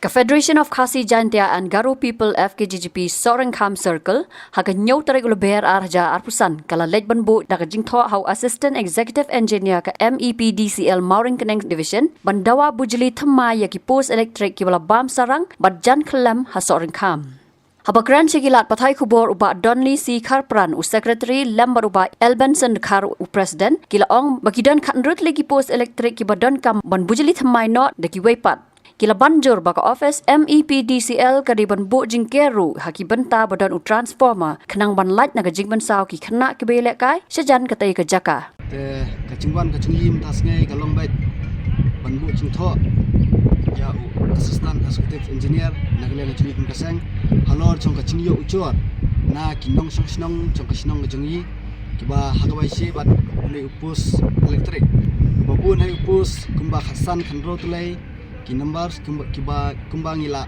Ka Federation of Khasi Jaintia and Garo People FKJGP Sohryngkham Circle haka nyau tarik uleber arja arpusan kala lejban bu daga jingtho hau Assistant Executive Engineer ka MEPDCL Mauring Keneng Division ban Dawa Bujli thamma yaki post elektrik ki bala bam Sarang ban jan Khyllem ha Sohryngkham. Habakran sigilat pathai kubor uba Donli si Kharpran u Secretary lembar uba Elbenson Khar u President kila ong bagidan khandrut lagi post elektrik ki badan kam ban Bujli thammai not deki weipat. Kila banjur baka office MEPDCL kadiban bu jingkeru haki benta badan u transformer kenang ban light naga jingban saw ki khana ke belek kai sejan katai ke jaka te kachingwan kachingim tas ngai kalong bait ban bu jingtho ya u assistant executive engineer nagle ngajing kaseng halor chong kachingyo uchor na kinong song chong kasnong ngajingi kiba hakabai si bat ule upus elektrik babun hai upus kumba khasan khandro tulai ki numbers kumba ngila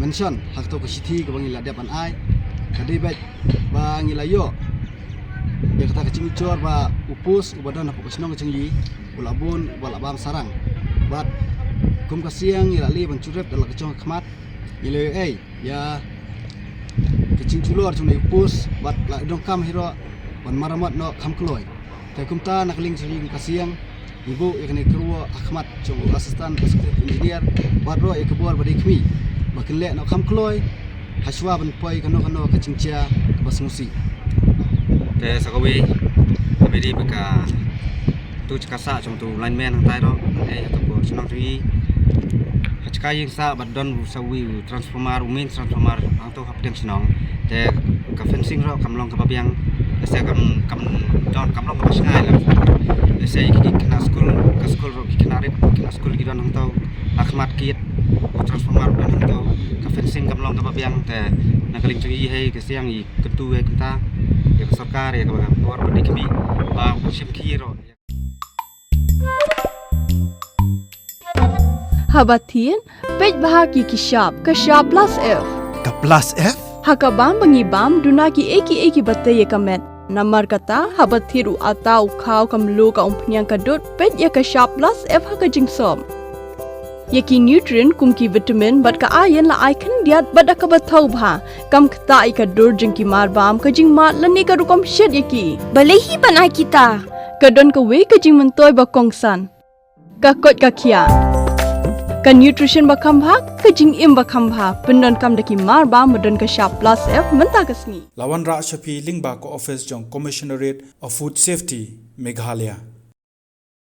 mention hak to ko sithi ko ngila depan ai kadi bet ba ngila yo ya kata kecing cor ba upus ubadan apa kesnong kecinggi ulabun balabam sarang bat kum kasiang ngila li bancurep dalam kecong khmat ngila ai ya kecing culor cuma upus bat la dong kam hiro ban maramat no kam kloi te kumta nakling sing kasiang ibu yakni Kyrwoh Ahmad chung assistant executive engineer wadro ekbor badi khmi bakle no kham kloi haswa ban poi kano kachingcha basmusi te sakawi kabedi baka tu chakasa chung tu lineman hang tai ro e kabor chnang tui hachka ying sa badon sawi transformer main transformer hang to hapdeng chnong te ka fencing ro kamlong ka babyang ese kam don kamlong ka sngai la ese ki kena school ro kena rit kena school ki don hang to akhmat kit transformer don hang to ka fencing kamlong ka babyang te nakaling chui hai ke siang i ketu hai kita ya sarkar ya ka bor badi kami ba ship ki ro Habatin pej bahaki ki shop ka shop plus f ka plus f hakabam bangi bam dunaki eki batte ye kamet Namar kata habat thiru atau khau kam lu ka umpnyang kadut pet ya ka shop plus f ha ka jingsom yaki nutrient kum ki vitamin bat ka iron la icon diat bad ka bathau bha kam khta ai ka dur jing ki mar bam ka jing mat lani ka rukom shed yaki balehi banai kita ka don ka we ka jing mentoy ba kongsan ka kot ka khia ka nutrition ba kham bha ka jing im ba kham bha pendon kam daki mar ba modon ka shop plus f menta kasni lawan ra shapi lingba ko office jong commissionerate of food safety Meghalaya